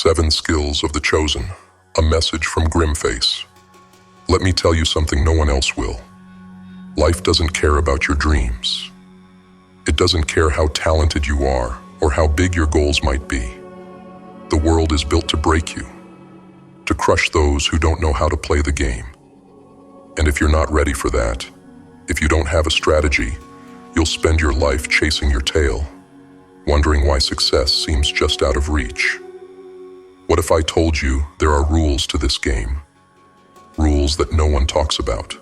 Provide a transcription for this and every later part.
7 Skills of the Chosen, a message from Grimface. Let me tell you something no one else will. Life doesn't care about your dreams. It doesn't care how talented you are or how big your goals might be. The world is built to break you, to crush those who don't know how to play the game. And if you're not ready for that, if you don't have a strategy, you'll spend your life chasing your tail, wondering why success seems just out of reach. What if I told you there are rules to this game? Rules that no one talks about.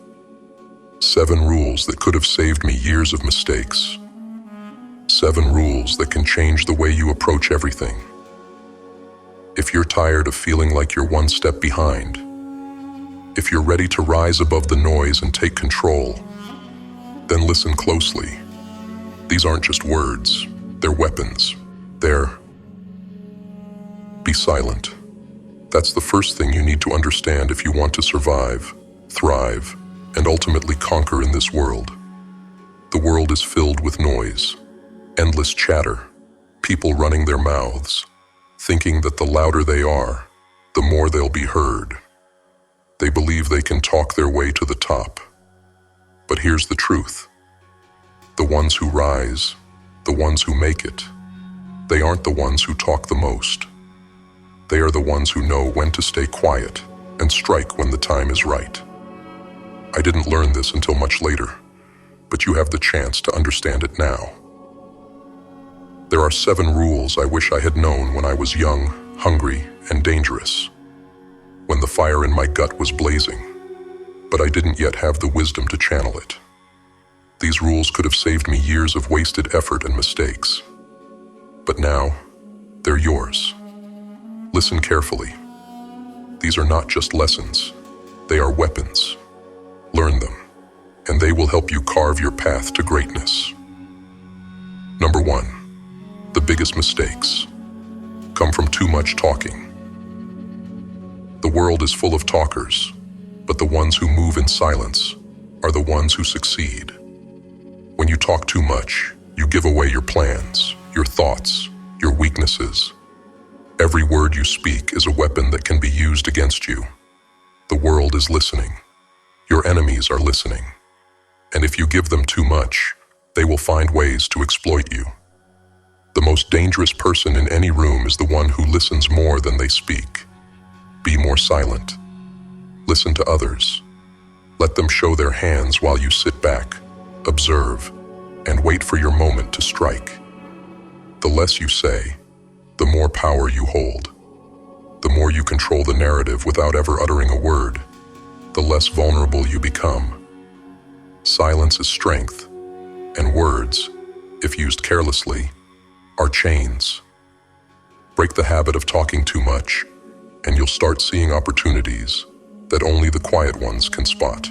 7 rules that could have saved me years of mistakes. 7 rules that can change the way you approach everything. If you're tired of feeling like you're one step behind, if you're ready to rise above the noise and take control, then listen closely. These aren't just words, they're weapons. Be silent. That's the first thing you need to understand if you want to survive, thrive, and ultimately conquer in this world. The world is filled with noise, endless chatter, people running their mouths, thinking that the louder they are, the more they'll be heard. They believe they can talk their way to the top. But here's the truth. The ones who rise, the ones who make it, they aren't the ones who talk the most. They are the ones who know when to stay quiet and strike when the time is right. I didn't learn this until much later, but you have the chance to understand it now. There are 7 rules I wish I had known when I was young, hungry, and dangerous, when the fire in my gut was blazing, but I didn't yet have the wisdom to channel it. These rules could have saved me years of wasted effort and mistakes. But now, they're yours. Listen carefully. These are not just lessons, they are weapons. Learn them, and they will help you carve your path to greatness. Number 1, the biggest mistakes come from too much talking. The world is full of talkers, but the ones who move in silence are the ones who succeed. When you talk too much, you give away your plans, your thoughts, your weaknesses. Every word you speak is a weapon that can be used against you. The world is listening. Your enemies are listening. And if you give them too much, they will find ways to exploit you. The most dangerous person in any room is the one who listens more than they speak. Be more silent. Listen to others. Let them show their hands while you sit back, observe, and wait for your moment to strike. The less you say, the more power you hold. The more you control the narrative without ever uttering a word, the less vulnerable you become. Silence is strength, and words, if used carelessly, are chains. Break the habit of talking too much, and you'll start seeing opportunities that only the quiet ones can spot.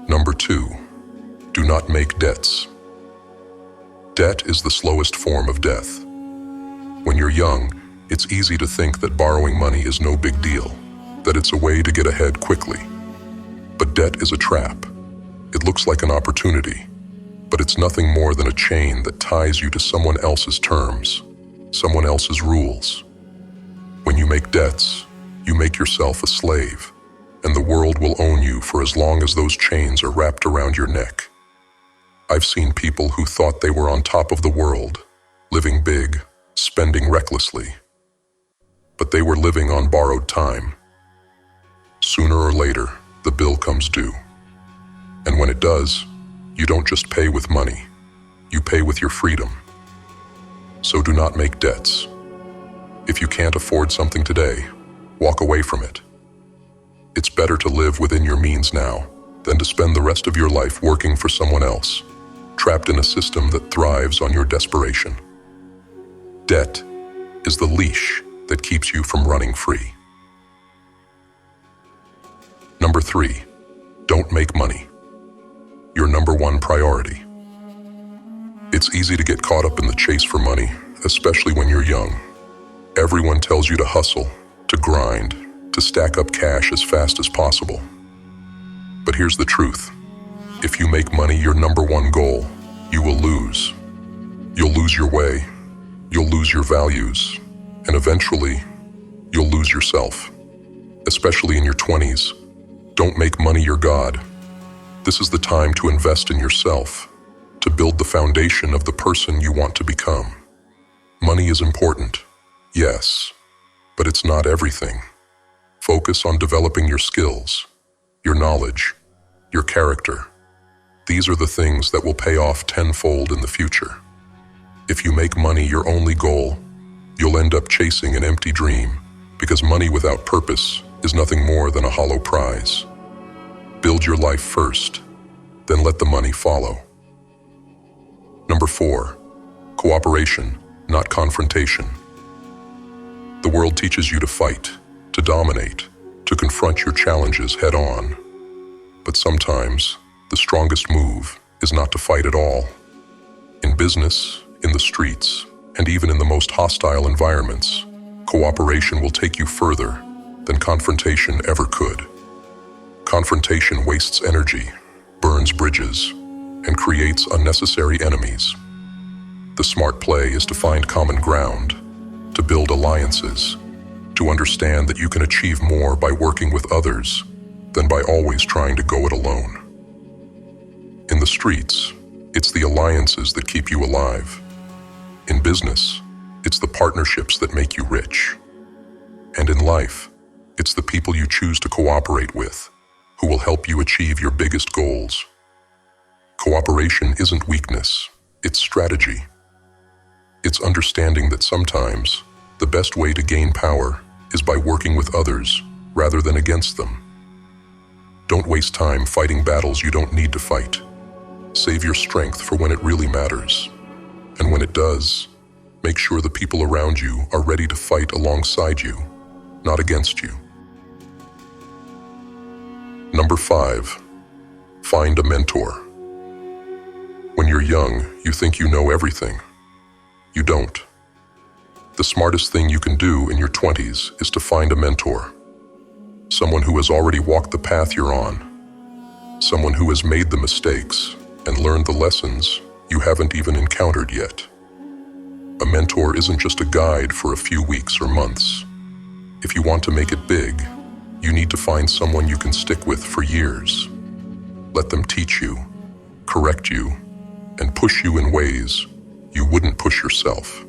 Number 2, do not make debts. Debt is the slowest form of death. When you're young, it's easy to think that borrowing money is no big deal, that it's a way to get ahead quickly. But debt is a trap. It looks like an opportunity, but it's nothing more than a chain that ties you to someone else's terms, someone else's rules. When you make debts, you make yourself a slave, and the world will own you for as long as those chains are wrapped around your neck. I've seen people who thought they were on top of the world, living big, spending recklessly. But they were living on borrowed time. Sooner or later, the bill comes due. And when it does, you don't just pay with money, you pay with your freedom. So do not make debts. If you can't afford something today, walk away from it. It's better to live within your means now than to spend the rest of your life working for someone else, trapped in a system that thrives on your desperation. Debt is the leash that keeps you from running free. Number 3, don't make money your number 1 priority. It's easy to get caught up in the chase for money, especially when you're young. Everyone tells you to hustle, to grind, to stack up cash as fast as possible. But here's the truth. If you make money your number 1 goal, you will lose. You'll lose your way. You'll lose your values, And eventually, you'll lose yourself. Especially in your 20s, don't make money your god. This is the time to invest in yourself, to build the foundation of the person you want to become. Money is important, yes, but it's not everything. Focus on developing your skills, your knowledge, your character. These are the things that will pay off tenfold in the future. If you make money your only goal, you'll end up chasing an empty dream, because money without purpose is nothing more than a hollow prize. Build your life first, then let the money follow. Number 4, cooperation, not confrontation. The world teaches you to fight, to dominate, to confront your challenges head on. But sometimes, the strongest move is not to fight at all. In business, in the streets, and even in the most hostile environments, cooperation will take you further than confrontation ever could. Confrontation wastes energy, burns bridges, and creates unnecessary enemies. The smart play is to find common ground, to build alliances, to understand that you can achieve more by working with others than by always trying to go it alone. In the streets, it's the alliances that keep you alive. In business, it's the partnerships that make you rich. And in life, it's the people you choose to cooperate with who will help you achieve your biggest goals. Cooperation isn't weakness, it's strategy. It's understanding that sometimes the best way to gain power is by working with others rather than against them. Don't waste time fighting battles you don't need to fight. Save your strength for when it really matters. And when it does, make sure the people around you are ready to fight alongside you, not against you. Number 5, find a mentor. When you're young, you think you know everything. You don't. The smartest thing you can do in your 20s is to find a mentor. Someone who has already walked the path you're on. Someone who has made the mistakes and learned the lessons you haven't even encountered yet. A mentor isn't just a guide for a few weeks or months. If you want to make it big, you need to find someone you can stick with for years. Let them teach you, correct you, and push you in ways you wouldn't push yourself.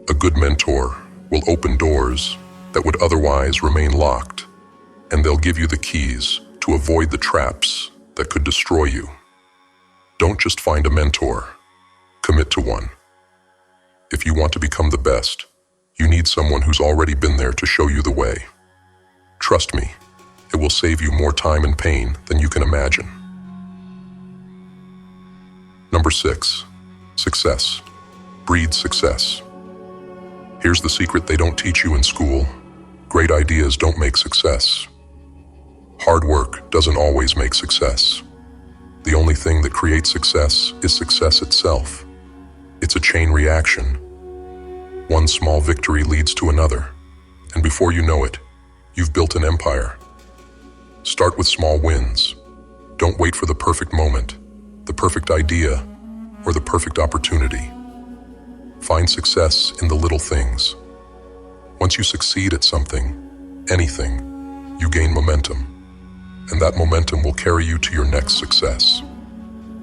A good mentor will open doors that would otherwise remain locked, and they'll give you the keys to avoid the traps that could destroy you. Don't just find a mentor, commit to one. If you want to become the best, you need someone who's already been there to show you the way. Trust me, it will save you more time and pain than you can imagine. Number 6, success breeds success. Here's the secret they don't teach you in school. Great ideas don't make success. Hard work doesn't always make success. The only thing that creates success is success itself. It's a chain reaction. One small victory leads to another, and before you know it, you've built an empire. Start with small wins. Don't wait for the perfect moment, the perfect idea, or the perfect opportunity. Find success in the little things. Once you succeed at something, anything, you gain momentum. And that momentum will carry you to your next success.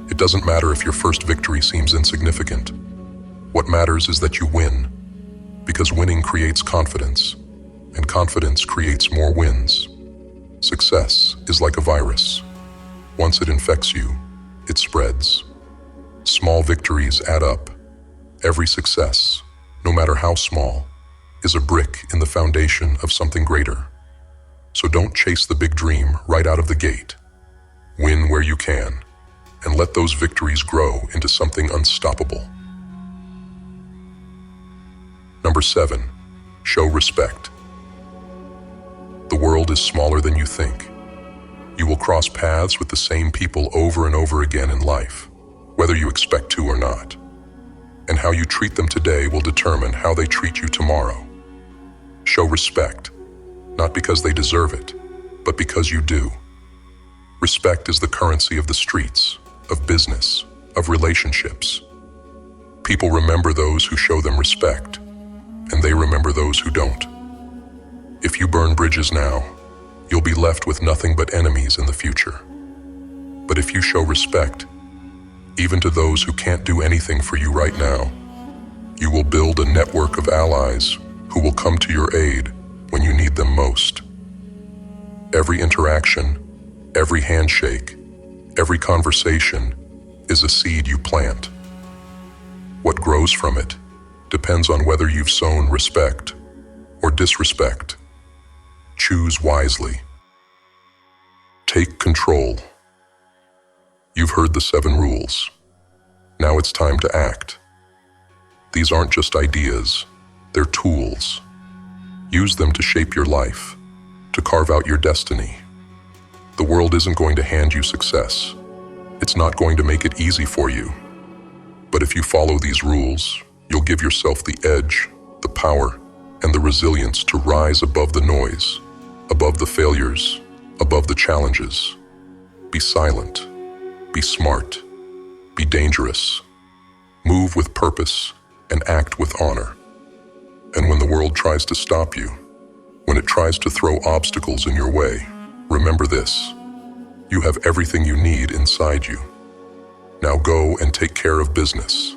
It doesn't matter if your first victory seems insignificant. What matters is that you win, because winning creates confidence, and confidence creates more wins. Success is like a virus. Once it infects you, it spreads. Small victories add up. Every success, no matter how small, is a brick in the foundation of something greater. So don't chase the big dream right out of the gate. Win where you can, and let those victories grow into something unstoppable. Number 7, show respect. The world is smaller than you think. You will cross paths with the same people over and over again in life, whether you expect to or not. And how you treat them today will determine how they treat you tomorrow. Show respect, not because they deserve it, but because you do. Respect is the currency of the streets, of business, of relationships. People remember those who show them respect, and they remember those who don't. If you burn bridges now, you'll be left with nothing but enemies in the future. But if you show respect, even to those who can't do anything for you right now, you will build a network of allies who will come to your aid when you need them most. Every interaction, every handshake, every conversation is a seed you plant. What grows from it depends on whether you've sown respect or disrespect. Choose wisely. Take control. You've heard the 7 rules. Now it's time to act. These aren't just ideas, they're tools. Use them to shape your life, to carve out your destiny. The world isn't going to hand you success. It's not going to make it easy for you. But if you follow these rules, you'll give yourself the edge, the power, and the resilience to rise above the noise, above the failures, above the challenges. Be silent. Be smart. Be dangerous. Move with purpose and act with honor. And when the world tries to stop you, when it tries to throw obstacles in your way, remember this: you have everything you need inside you. Now go and take care of business.